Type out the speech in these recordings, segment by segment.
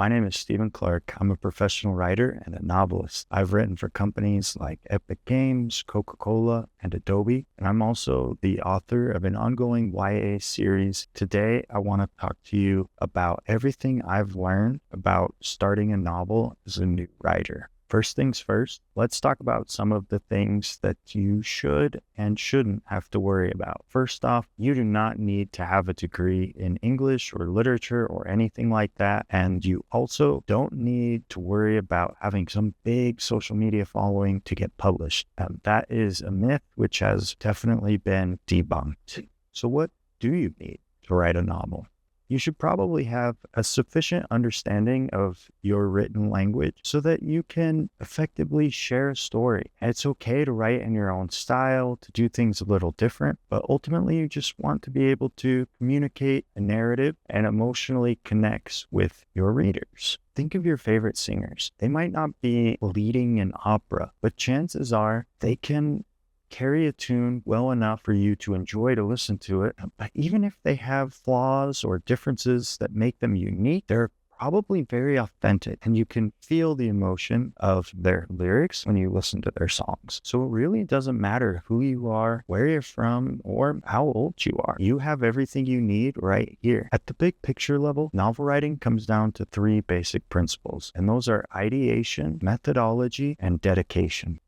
My name is Stephen Clark. I'm a professional writer and a novelist. I've written for companies like Epic Games, Coca-Cola, and Adobe, and I'm also the author of an ongoing YA series. Today, I want to talk to you about everything I've learned about starting a novel as a new writer. First things first, let's talk about some of the things that you should and shouldn't have to worry about. First off, you do not need to have a degree in English or literature or anything like that. And you also don't need to worry about having some big social media following to get published. That is a myth which has definitely been debunked. So what do you need to write a novel? You should probably have a sufficient understanding of your written language so that you can effectively share a story. And it's okay to write in your own style, to do things a little different, but ultimately you just want to be able to communicate a narrative and emotionally connects with your readers. Think of your favorite singers. They might not be leading an opera, but chances are they can carry a tune well enough for you to enjoy to listen to it. But even if they have flaws or differences that make them unique, they're probably very authentic and you can feel the emotion of their lyrics when you listen to their songs. So it really doesn't matter who you are, where you're from, or how old you are. You have everything you need right here. At the big picture level, novel writing comes down to three basic principles, and those are ideation, methodology, and dedication.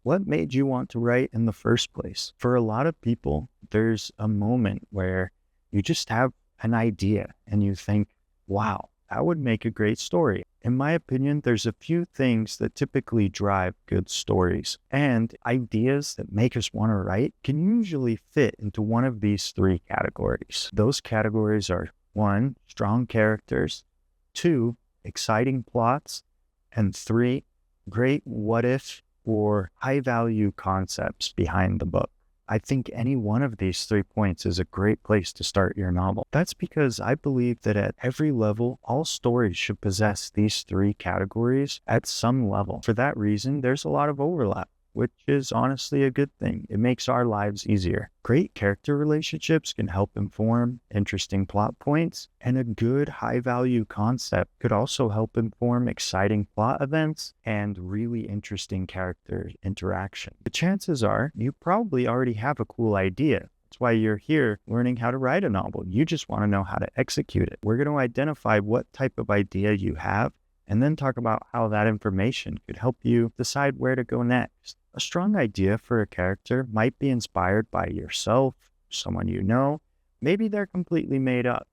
What made you want to write in the first place? For a lot of people, there's a moment where you just have an idea and you think, wow, that would make a great story. In my opinion, there's a few things that typically drive good stories, and ideas that make us want to write can usually fit into one of these three categories. Those categories are 1, strong characters, 2, exciting plots, and 3, great what-if or high-value concepts behind the book. I think any one of these 3 points is a great place to start your novel. That's because I believe that at every level, all stories should possess these 3 categories at some level. For that reason, there's a lot of overlap, which is honestly a good thing. It makes our lives easier. Great character relationships can help inform interesting plot points, and a good high-value concept could also help inform exciting plot events and really interesting character interaction. The chances are you probably already have a cool idea. That's why you're here learning how to write a novel. You just want to know how to execute it. We're going to identify what type of idea you have and then talk about how that information could help you decide where to go next. A strong idea for a character might be inspired by yourself, someone you know. Maybe they're completely made up.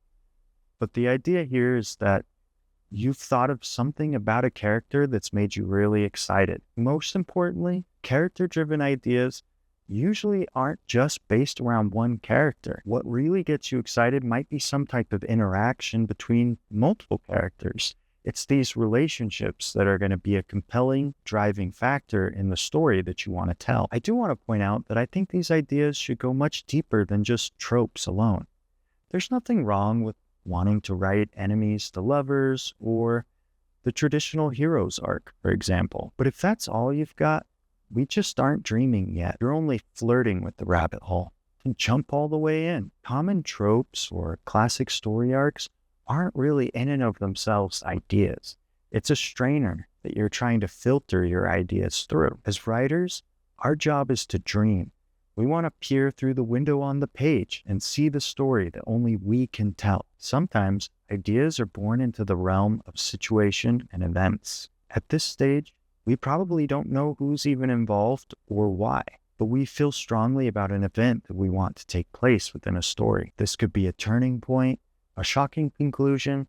But the idea here is that you've thought of something about a character that's made you really excited. Most importantly, character-driven ideas usually aren't just based around one character. What really gets you excited might be some type of interaction between multiple characters. It's these relationships that are going to be a compelling driving factor in the story that you want to tell. I do want to point out that I think these ideas should go much deeper than just tropes alone. There's nothing wrong with wanting to write enemies to lovers or the traditional hero's arc, for example. But if that's all you've got, we just aren't dreaming yet. You're only flirting with the rabbit hole. And jump all the way in. Common tropes or classic story arcs aren't really in and of themselves ideas. It's a strainer that you're trying to filter your ideas through. As writers, our job is to dream. We want to peer through the window on the page and see the story that only we can tell. Sometimes ideas are born into the realm of situation and events. At this stage, we probably don't know who's even involved or why, but we feel strongly about an event that we want to take place within a story. This could be a turning point, a shocking conclusion,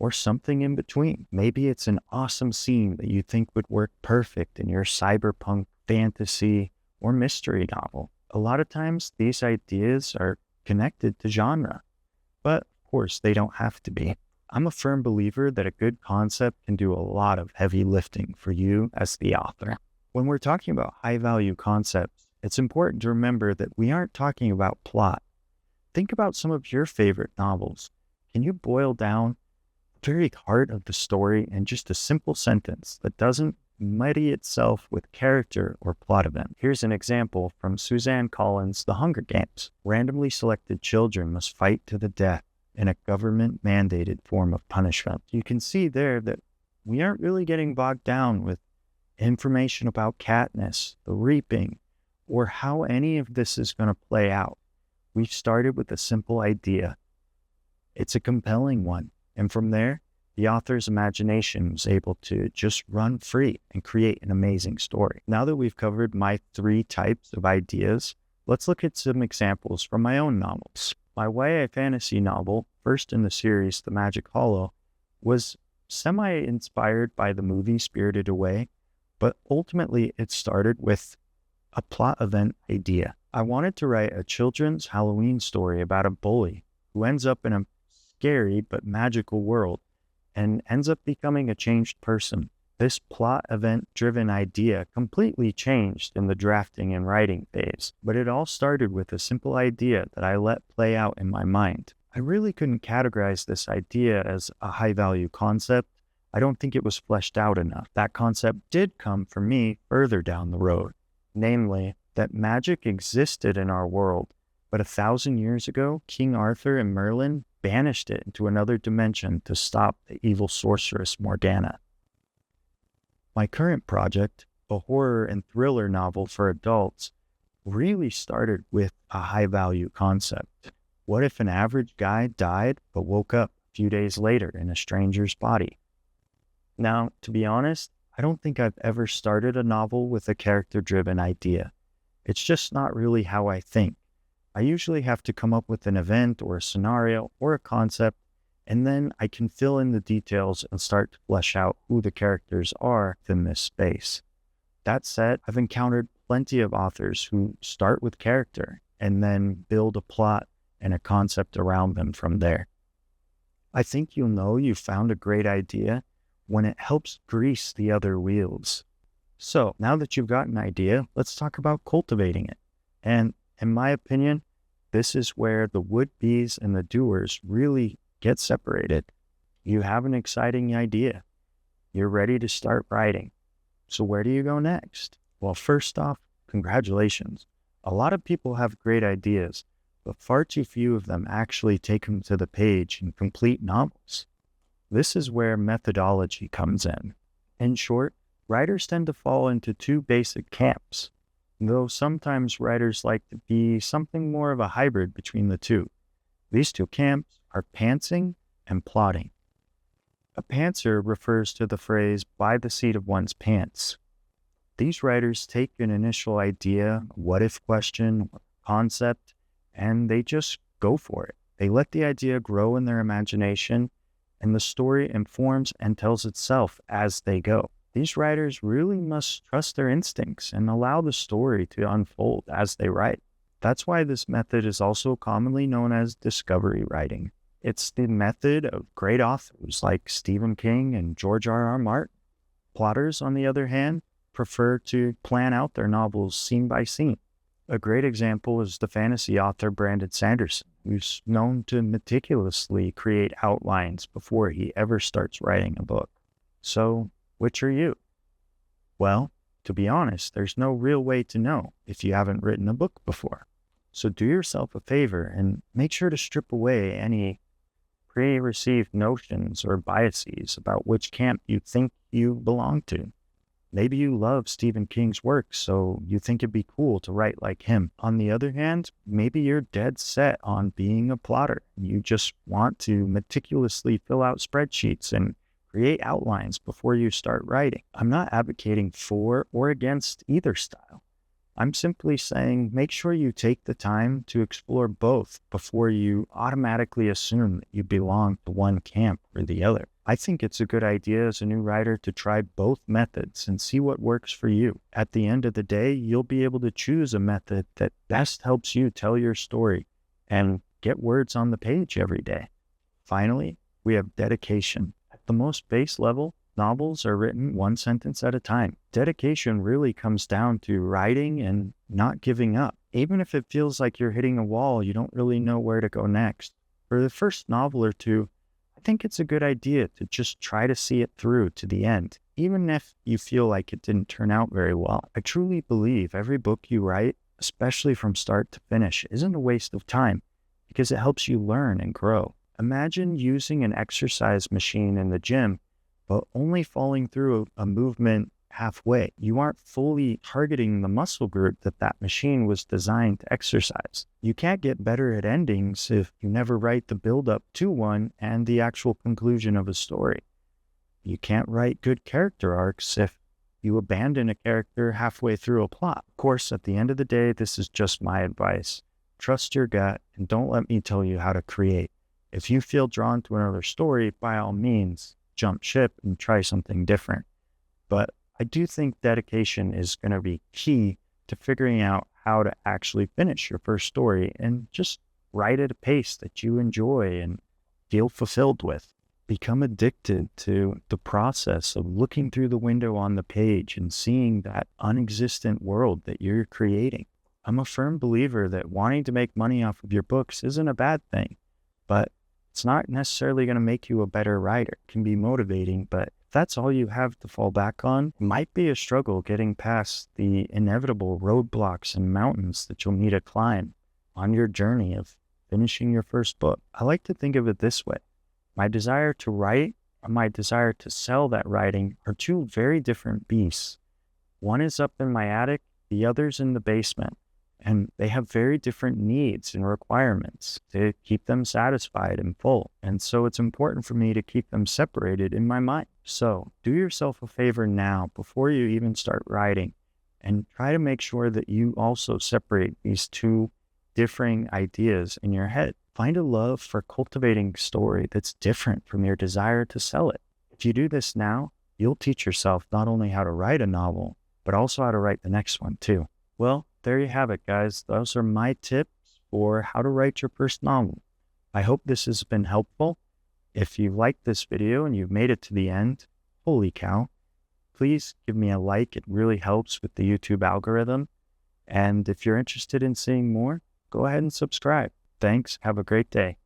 or something in between. Maybe it's an awesome scene that you think would work perfect in your cyberpunk, fantasy, or mystery novel. A lot of times, these ideas are connected to genre, but of course, they don't have to be. I'm a firm believer that a good concept can do a lot of heavy lifting for you as the author. When we're talking about high-value concepts, it's important to remember that we aren't talking about plot. Think about some of your favorite novels. Can you boil down the very heart of the story in just a simple sentence that doesn't muddy itself with character or plot event? Here's an example from Suzanne Collins' The Hunger Games. Randomly selected children must fight to the death in a government-mandated form of punishment. You can see there that we aren't really getting bogged down with information about Katniss, the reaping, or how any of this is going to play out. We've started with a simple idea. It's a compelling one, and from there, the author's imagination was able to just run free and create an amazing story. Now that we've covered my 3 types of ideas, let's look at some examples from my own novels. My YA fantasy novel, first in the series, The Magic Hollow, was semi-inspired by the movie Spirited Away, but ultimately it started with a plot event idea. I wanted to write a children's Halloween story about a bully who ends up in a scary but magical world and ends up becoming a changed person. This plot event-driven idea completely changed in the drafting and writing phase, but it all started with a simple idea that I let play out in my mind. I really couldn't categorize this idea as a high-value concept. I don't think it was fleshed out enough. That concept did come for me further down the road, namely that magic existed in our world, but 1,000 years ago, King Arthur and Merlin banished it into another dimension to stop the evil sorceress Morgana. My current project, a horror and thriller novel for adults, really started with a high-value concept. What if an average guy died but woke up a few days later in a stranger's body? Now, to be honest, I don't think I've ever started a novel with a character-driven idea. It's just not really how I think. I usually have to come up with an event or a scenario or a concept, and then I can fill in the details and start to flesh out who the characters are within this space. That said, I've encountered plenty of authors who start with character and then build a plot and a concept around them from there. I think you'll know you found a great idea when it helps grease the other wheels. So, now that you've got an idea, let's talk about cultivating it. And in my opinion, this is where the would-bes and the doers really get separated. You have an exciting idea. You're ready to start writing. So where do you go next? Well, first off, congratulations. A lot of people have great ideas, but far too few of them actually take them to the page and complete novels. This is where methodology comes in. In short, writers tend to fall into 2 basic camps, though sometimes writers like to be something more of a hybrid between the 2. These 2 camps are pantsing and plotting. A pantser refers to the phrase by the seat of one's pants. These writers take an initial idea, what-if question, concept, and they just go for it. They let the idea grow in their imagination, and the story informs and tells itself as they go. These writers really must trust their instincts and allow the story to unfold as they write. That's why this method is also commonly known as discovery writing. It's the method of great authors like Stephen King and George R.R. Martin. Plotters, on the other hand, prefer to plan out their novels scene by scene. A great example is the fantasy author Brandon Sanderson, who's known to meticulously create outlines before he ever starts writing a book. So, which are you? Well, to be honest, there's no real way to know if you haven't written a book before. So do yourself a favor and make sure to strip away any pre-received notions or biases about which camp you think you belong to. Maybe you love Stephen King's work, so you think it'd be cool to write like him. On the other hand, maybe you're dead set on being a plotter. You just want to meticulously fill out spreadsheets and create outlines before you start writing. I'm not advocating for or against either style. I'm simply saying make sure you take the time to explore both before you automatically assume that you belong to one camp or the other. I think it's a good idea as a new writer to try both methods and see what works for you. At the end of the day, you'll be able to choose a method that best helps you tell your story and get words on the page every day. Finally, we have dedication. At the most base level, novels are written one sentence at a time. Dedication really comes down to writing and not giving up. Even if it feels like you're hitting a wall, you don't really know where to go next. For the first novel or two, I think it's a good idea to just try to see it through to the end, even if you feel like it didn't turn out very well. I truly believe every book you write, especially from start to finish, isn't a waste of time because it helps you learn and grow. Imagine using an exercise machine in the gym, but only falling through a movement halfway. You aren't fully targeting the muscle group that machine was designed to exercise. You can't get better at endings if you never write the build up to one and the actual conclusion of a story. You can't write good character arcs if you abandon a character halfway through a plot. Of course, at the end of the day, this is just my advice. Trust your gut and don't let me tell you how to create. If you feel drawn to another story, by all means, jump ship and try something different. But I do think dedication is going to be key to figuring out how to actually finish your first story and just write at a pace that you enjoy and feel fulfilled with. Become addicted to the process of looking through the window on the page and seeing that unexistent world that you're creating. I'm a firm believer that wanting to make money off of your books isn't a bad thing, but it's not necessarily going to make you a better writer. It can be motivating, but if that's all you have to fall back on, it might be a struggle getting past the inevitable roadblocks and mountains that you'll need to climb on your journey of finishing your first book. I like to think of it this way. My desire to write and my desire to sell that writing are two very different beasts. One is up in my attic, the other's in the basement, and they have very different needs and requirements to keep them satisfied and full. And so it's important for me to keep them separated in my mind. So do yourself a favor now before you even start writing and try to make sure that you also separate these two differing ideas in your head. Find a love for cultivating a story that's different from your desire to sell it. If you do this now, you'll teach yourself not only how to write a novel, but also how to write the next one too. Well, there you have it, guys. Those are my tips for how to write your first novel. I hope this has been helpful. If you liked this video and you've made it to the end, holy cow, please give me a like. It really helps with the YouTube algorithm. And if you're interested in seeing more, go ahead and subscribe. Thanks. Have a great day.